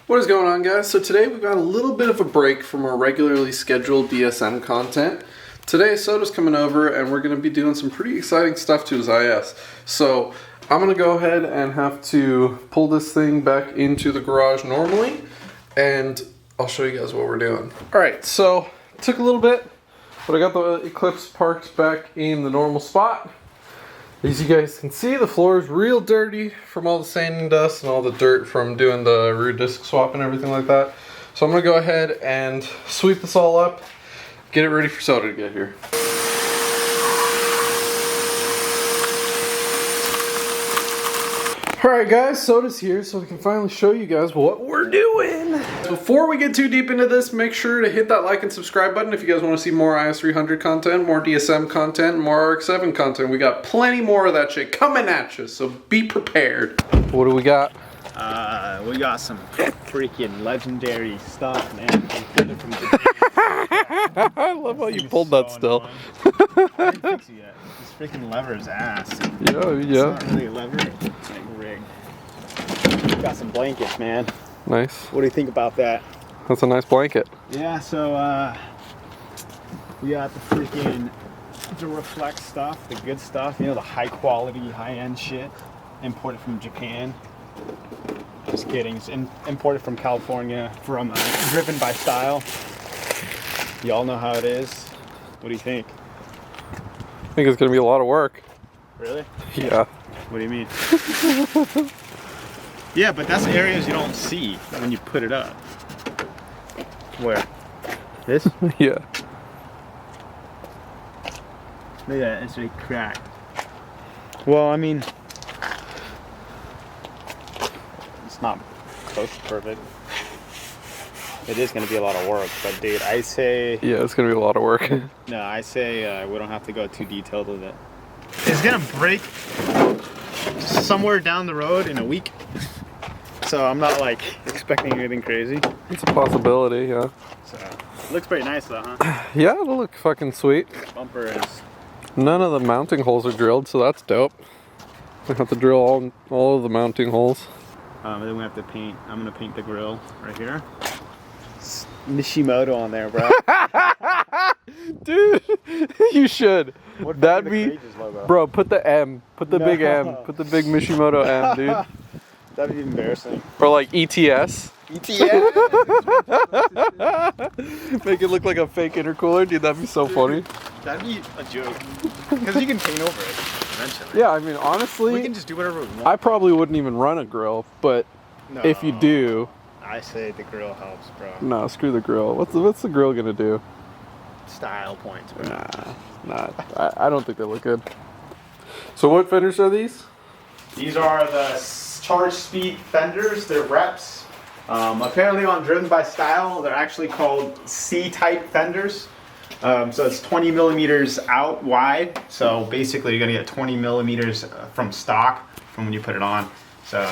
What is going on, guys? So today we've got a little bit of a break from our regularly scheduled DSM content. Today Soda's coming over and we're going to be doing some pretty exciting stuff to his IS. So I'm going to go ahead and have to pull this thing back into the garage normally and I'll show you guys what we're doing. Alright, so it took a little bit, but I got the Eclipse parked back in the normal spot. As you guys can see, the floor is real dirty from all the sanding dust and all the dirt from doing the rear disc swap and everything like that. So I'm going to go ahead and sweep this all up, get it ready for Soda to get here. Alright guys, Soda's here so we can finally show you guys what we're doing. Before we get too deep into this, make sure to hit that like and subscribe button if you guys want to see more IS300 content, more DSM content, more RX-7 content. We got plenty more of that shit coming at you, so be prepared. What do we got? We got some freaking legendary stuff, man. From I love how you pulled that still. I didn't fix it yet. This freaking lever is ass. Yeah. It's not really a lever, it's like a rig. Got some blankets, man. Nice. What do you think about that? That's a nice blanket. Yeah, so we got the freaking Duraflex stuff, the good stuff, you know, the high quality, high end shit, imported from Japan. Just kidding, it's imported from California, from Driven by Style. Y'all know how it is. What do you think? I think it's gonna be a lot of work. Really? Yeah. What do you mean? Yeah, but that's areas you don't see when you put it up. Where? This? Yeah. Look at that, it's really cracked. Well, I mean, it's not close to perfect. It is going to be a lot of work, but dude, I say... Yeah, it's going to be a lot of work. No, I say we don't have to go too detailed with it. It's going to break somewhere down the road in a week. So I'm not like expecting anything crazy. It's a possibility, yeah. So, it looks pretty nice though, huh? Yeah, it'll look fucking sweet. Bumper is... None of the mounting holes are drilled, so that's dope. I have to drill all of the mounting holes. Then we have to paint. I'm gonna paint the grill right here. It's Nishimoto on there, bro. Dude, you should. That'd be, logo? bro. Put the M. Put the big M. Put the big Mishimoto M, dude. That'd be embarrassing. Or like ETS. ETS. Make it look like a fake intercooler, dude. That'd be so funny. That'd be a joke. Because you can paint over it eventually. Yeah, I mean, honestly, we can just do whatever we want. I probably wouldn't even run a grill, but No, if you do, I say the grill helps, bro. no, screw the grill. What's the grill gonna do? Style points, bro. Nah. I don't think they look good. So what fenders are these? These are the Chargespeed Fenders. They're reps. Apparently on Driven by Style, they're actually called C-type fenders. So it's 20 millimeters out wide. So basically you're gonna get 20 millimeters from stock from when you put it on. So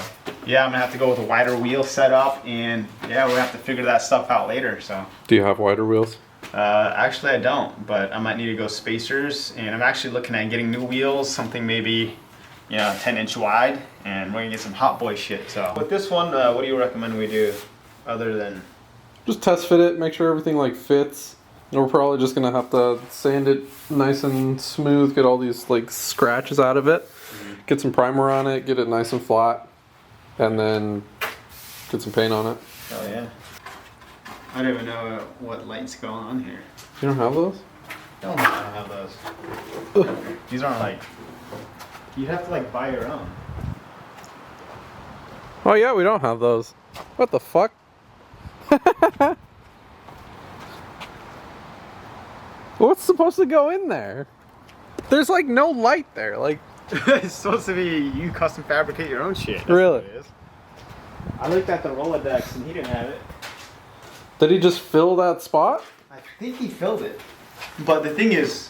yeah, I'm gonna have to go with a wider wheel setup, and yeah, we'll have to figure that stuff out later. So. Do you have wider wheels? Actually I don't, but I might need to go spacers, and I'm actually looking at getting new wheels, something maybe, you know, 10-inch wide, and we're gonna get some hot boy shit. So with this one, what do you recommend we do other than? Just test fit it, make sure everything like fits. And we're probably just gonna have to sand it nice and smooth, get all these like scratches out of it, get some primer on it, get it nice and flat, and then get some paint on it. Oh yeah. I don't even know what lights go on here. You don't have those? No, I don't have those. These aren't like, you'd have to like buy your own. Oh yeah, we don't have those. What the fuck? What's supposed to go in there? There's like no light there. Like It's supposed to be you custom fabricate your own shit. That's really? what it is. I looked at the Rolodex and he didn't have it. Did he just fill that spot? I think he filled it. But the thing is,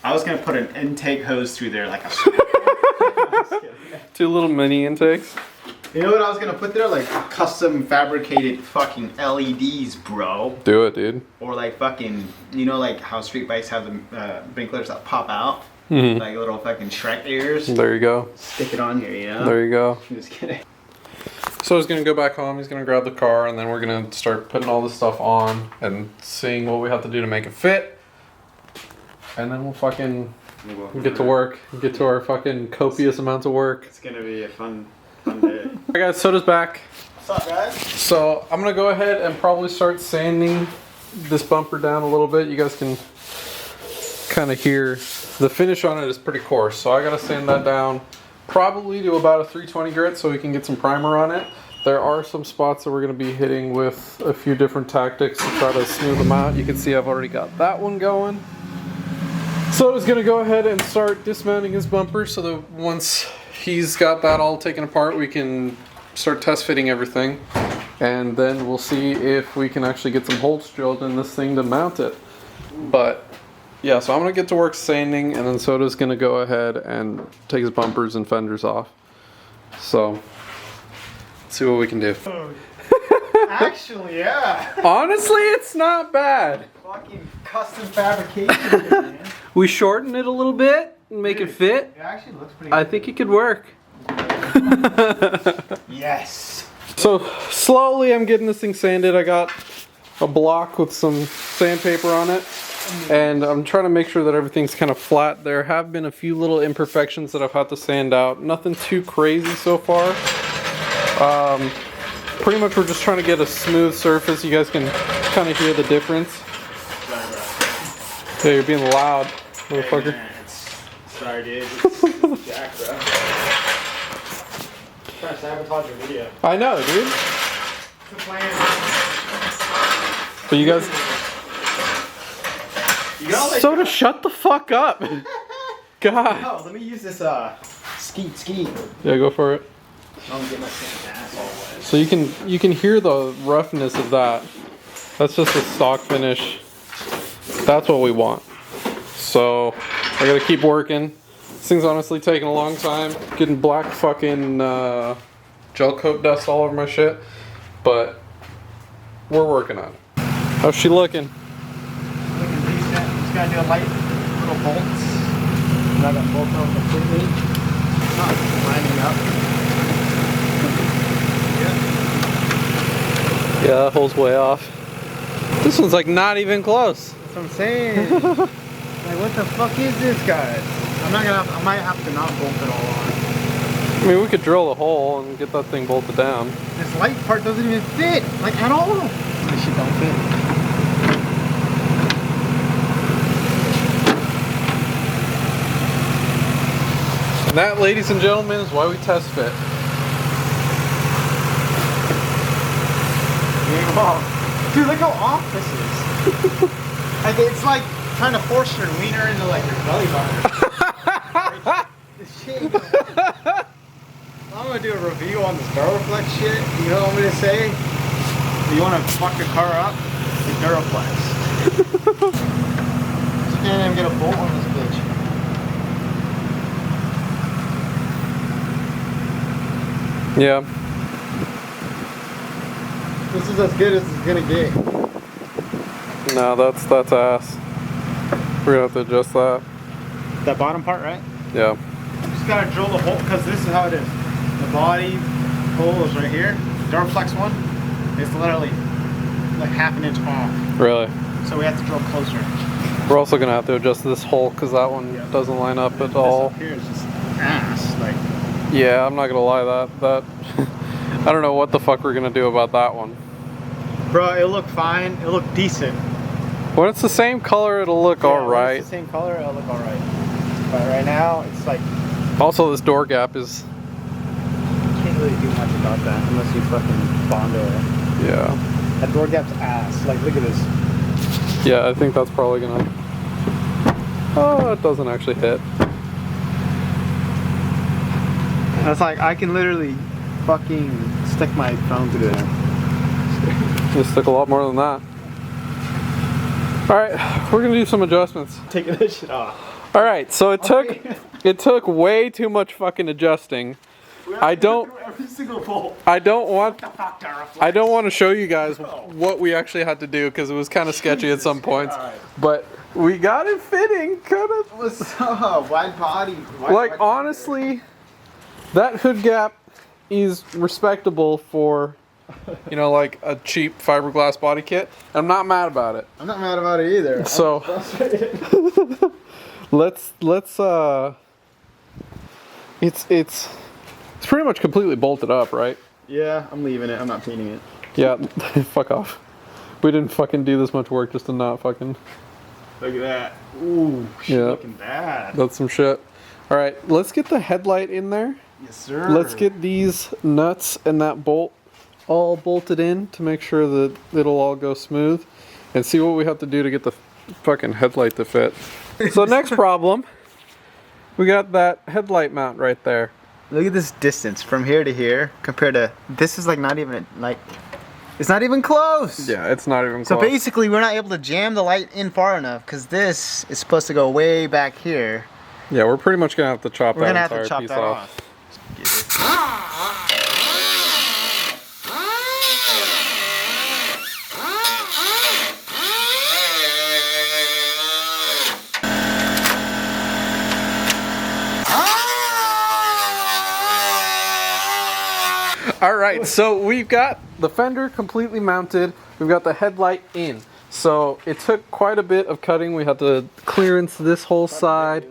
I was gonna put an intake hose through there like a Two little mini intakes. You know what I was gonna put there? Like custom fabricated fucking LEDs, bro. Do it, dude. Or like fucking, you know, like how street bikes have the sprinklers that pop out, like little fucking Shrek ears. There you go. Stick it on here, you know. There you go. Just kidding. So he's gonna go back home, he's gonna grab the car, and then we're gonna start putting all this stuff on and seeing what we have to do to make it fit. And then we'll fucking get to work, get to our fucking copious amounts of work. It's gonna be a fun day. Alright guys, Soda's back. What's up, guys? So I'm gonna go ahead and probably start sanding this bumper down a little bit. You guys can kind of hear the finish on it is pretty coarse, so I gotta sand that down probably to about a 320 grit so we can get some primer on it. There are some spots that we're gonna be hitting with a few different tactics to try to smooth them out. You can see I've already got that one going. So I was gonna go ahead and start dismounting his bumper so that once he's got that all taken apart, we can start test fitting everything. And then we'll see if we can actually get some holes drilled in this thing to mount it. But yeah, so I'm gonna get to work sanding, and then Soda's gonna go ahead and take his bumpers and fenders off. So, let's see what we can do. Actually, yeah. Honestly, it's not bad. Fucking custom fabrication, man. We shorten it a little bit and make it fit. It actually looks pretty I good. think it could work. Yes. So, slowly I'm getting this thing sanded. I got a block with some sandpaper on it. And I'm trying to make sure that everything's kind of flat. There have been a few little imperfections that I've had to sand out. Nothing too crazy so far. Pretty much we're just trying to get a smooth surface. You guys can kind of hear the difference. Yeah, you're being loud, motherfucker. Hey, sorry, dude. It's Jack, bro. Trying to sabotage your video. I know, dude. What's the plan? But you guys... Soda, shut the fuck up. God. Oh, let me use this skeet. Yeah, go for it. I'm gonna get my ass all wet. So you can hear the roughness of that. That's just a stock finish. That's what we want. So I gotta keep working. This thing's honestly taking a long time. Getting black fucking gel coat dust all over my shit. But we're working on it. How's she looking? Just gotta do a light little bolts. Not gonna bolt them completely. Not lining up. Yeah, that hole's way off. This one's like not even close. That's what I'm saying. Like, what the fuck is this, guys? I might have to not bolt it all on. I mean, we could drill a hole and get that thing bolted down. This light part doesn't even fit, like at all. This shit don't fit. And that, ladies and gentlemen, is why we test fit. Dude, look how off this is. Like, it's like trying to force your wiener into like your belly button. This shit. I'm gonna do a review on this Duraflex shit. You know what I'm gonna say? You wanna fuck your car up? The Duraflex. Can't even get a bolt on this bitch. Yeah. This is as good as it's gonna get. No, that's ass. We're gonna have to adjust that. That bottom part, right? Yeah. Just gotta drill the hole, because this is how it is. The body hole is right here. Duraflex one is literally like half an inch off. Really? So we have to drill closer. We're also gonna have to adjust this hole because that one doesn't line up at all. This up here is just ass. Like. Yeah, I'm not gonna lie, that I don't know what the fuck we're gonna do about that one. Bro, it'll look fine. It'll look decent. When it's the same color, it'll look alright. When it's the same color, it'll look alright. But right now, it's like... Also, this door gap is... Can't really do much about that unless you fucking bond it. Yeah. That door gap's ass. Like, look at this. Yeah, I think that's probably gonna... Oh, it doesn't actually hit. That's like, I can literally fucking stick my phone through there. You stick a lot more than that. Alright, we're gonna do some adjustments. Taking this shit off. Alright, so it took way too much fucking adjusting. I don't every single bolt. I don't want to show you guys what we actually had to do because it was kind of sketchy at some points. But we got it fitting, kind of. It was wide body. Like honestly, that hood gap is respectable for, you know, like a cheap fiberglass body kit. I'm not mad about it. I'm not mad about it either. So let's it's pretty much completely bolted up, right? Yeah, I'm leaving it. I'm not painting it. Yeah, fuck off. We didn't fucking do this much work just to not fucking. Look at that. Ooh, Yeah. looking bad. That's some shit. All right, let's get the headlight in there. Yes, sir. Let's get these nuts and that bolt all bolted in to make sure that it'll all go smooth, and see what we have to do to get the fucking headlight to fit. So next problem, we got that headlight mount right there. Look at this distance from here to here compared to this is like not even like it's not even close. Yeah, it's not even close. So basically, we're not able to jam the light in far enough because this is supposed to go way back here. Yeah, we're pretty much gonna have to chop We're that gonna have entire to chop piece that off. All right, so we've got the fender completely mounted. We've got the headlight in. So it took quite a bit of cutting. We had to clearance this whole side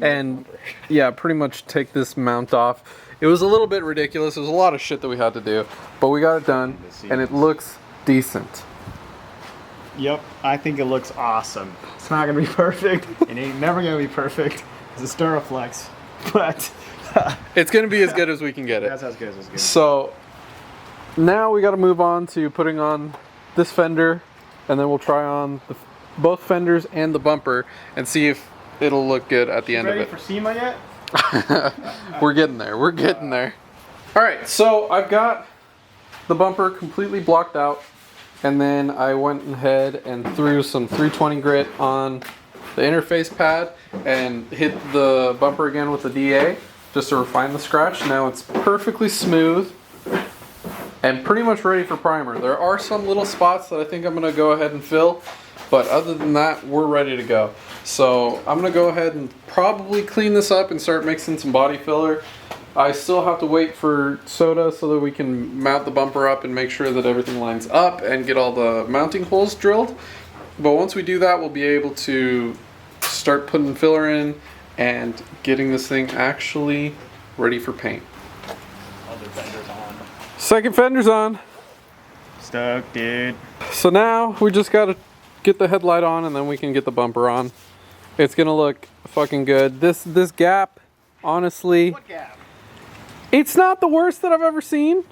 and yeah, pretty much take this mount off. It was a little bit ridiculous. There was a lot of shit that we had to do, but we got it done and it looks decent. Yep, I think it looks awesome. It's not gonna be perfect. It ain't never gonna be perfect. It's a Duraflex, but It's gonna be as good as we can get it. that's as good as it's good. So now we got to move on to putting on this fender, and then we'll try on both fenders and the bumper and see if it'll look good at the end of Ready it. for SEMA yet? We're getting there. We're getting there. All right, so I've got the bumper completely blocked out, and then I went ahead and threw some 320 grit on the interface pad and hit the bumper again with the DA just to refine the scratch. Now it's perfectly smooth and pretty much ready for primer. There are some little spots that I think I'm gonna go ahead and fill, but other than that, we're ready to go. So I'm gonna go ahead and probably clean this up and start mixing some body filler. I still have to wait for soda so that we can mount the bumper up and make sure that everything lines up and get all the mounting holes drilled. But once we do that, we'll be able to start putting filler in and getting this thing actually ready for paint. Other fenders on. Second fender's on. Stoked, dude. So now we just gotta get the headlight on and then we can get the bumper on. It's gonna look fucking good. This gap, honestly, What gap? it's not the worst that I've ever seen.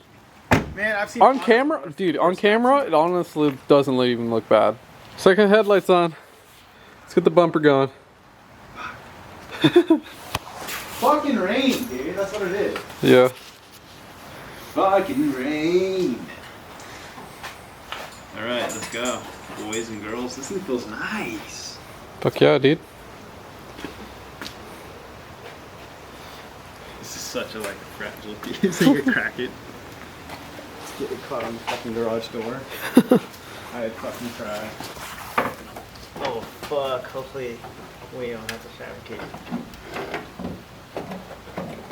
Man, I've seen On camera, dude, on camera, it honestly doesn't even look bad. Second headlight's on. Let's get the bumper going. fucking rain, dude. That's what it is. Yeah. Fucking rain. All right, let's go, boys and girls. This thing feels nice. Fuck yeah, dude. This is such a like a fragile piece. You could crack it. Let's get it caught on the fucking garage door. I'd fucking try. Oh fuck, hopefully we don't have to fabricate.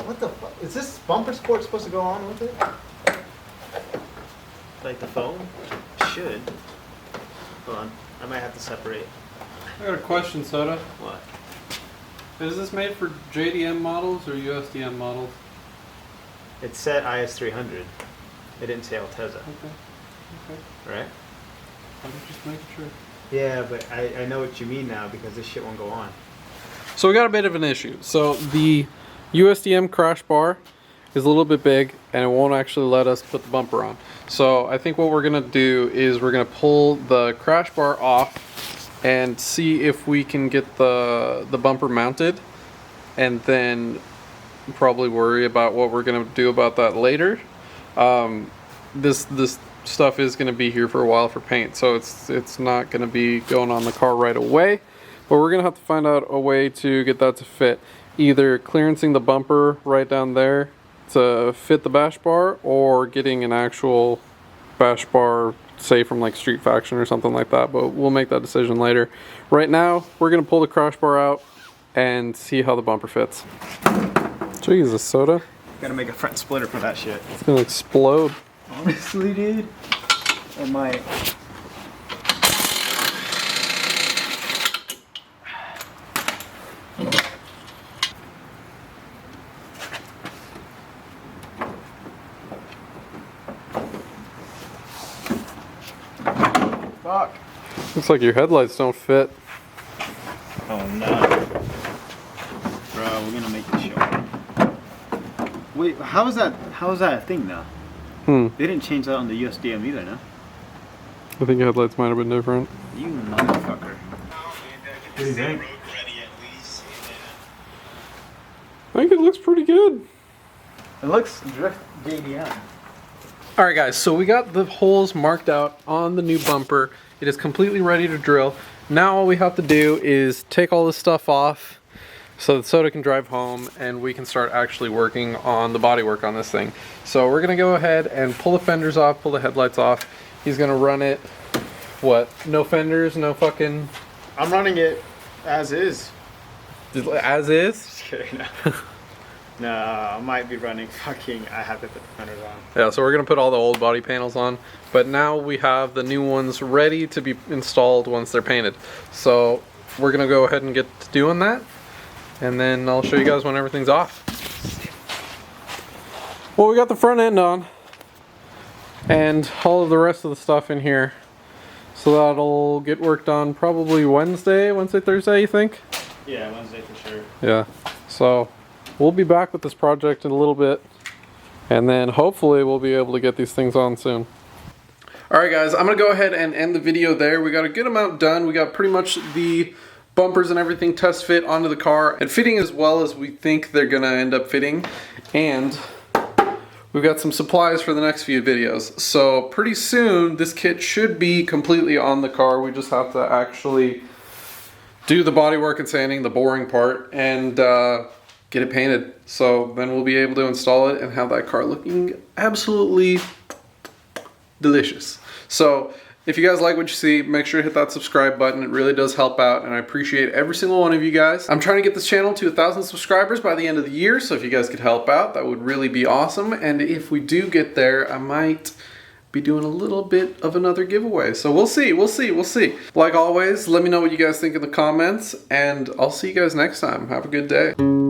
What the fuck? Is this bumper support supposed to go on with it? Like the foam? Should. Hold on, I might have to separate. I got a question, Soda. What? Is this made for JDM models or USDM models? It said IS300. It didn't say Ortega, Okay. right? I'm just making sure. Yeah, but I know what you mean now because this shit won't go on. So we got a bit of an issue. So the USDM crash bar is a little bit big and it won't actually let us put the bumper on. So I think what we're gonna do is we're gonna pull the crash bar off and see if we can get the bumper mounted, and then probably worry about what we're gonna do about that later. This stuff is gonna be here for a while for paint, so it's not gonna be going on the car right away. But we're gonna have to find out a way to get that to fit. Either clearancing the bumper right down there to fit the bash bar, or getting an actual bash bar, say from like Street Faction or something like that. But we'll make that decision later. Right now, we're gonna pull the crash bar out and see how the bumper fits. Jesus, Soda. Gotta make a front splitter for that shit. It's gonna explode. Honestly, dude. It might. Fuck. Looks like your headlights don't fit. Oh no. Bro, we're gonna make this show. Wait, how is that a thing now? They didn't change that on the USDM either, no? I think your headlights might have been different. You motherfucker. What do you think? I think it looks pretty good. It looks drift JDM. Alright guys, so we got the holes marked out on the new bumper. It is completely ready to drill. Now all we have to do is take all this stuff off so that Soda can drive home and we can start actually working on the bodywork on this thing. So we're gonna go ahead and pull the fenders off, pull the headlights off. He's gonna run it, what, no fenders, no fucking... I'm running it as is. As is? Just kidding, no. No, I might be running fucking, I have to put the fenders on. Yeah, so we're gonna put all the old body panels on, but now we have the new ones ready to be installed once they're painted. So we're gonna go ahead and get to doing that, and then I'll show you guys when everything's off. Well, we got the front end on, and all of the rest of the stuff in here. So that'll get worked on probably Wednesday, Thursday, you think? Yeah, Wednesday for sure. Yeah, so we'll be back with this project in a little bit, and then hopefully we'll be able to get these things on soon. Alright guys, I'm going to go ahead and end the video there. We got a good amount done. We got pretty much the bumpers and everything test fit onto the car, and fitting as well as we think they're going to end up fitting. And we've got some supplies for the next few videos. So pretty soon this kit should be completely on the car. We just have to actually do the bodywork and sanding, the boring part, and get it painted. So then we'll be able to install it and have that car looking absolutely delicious. So if you guys like what you see, make sure to hit that subscribe button. It really does help out, and I appreciate every single one of you guys. I'm trying to get this channel to 1,000 subscribers by the end of the year, so if you guys could help out, that would really be awesome. And if we do get there, I might be doing a little bit of another giveaway. So we'll see, we'll see, we'll see. Like always, let me know what you guys think in the comments, and I'll see you guys next time. Have a good day.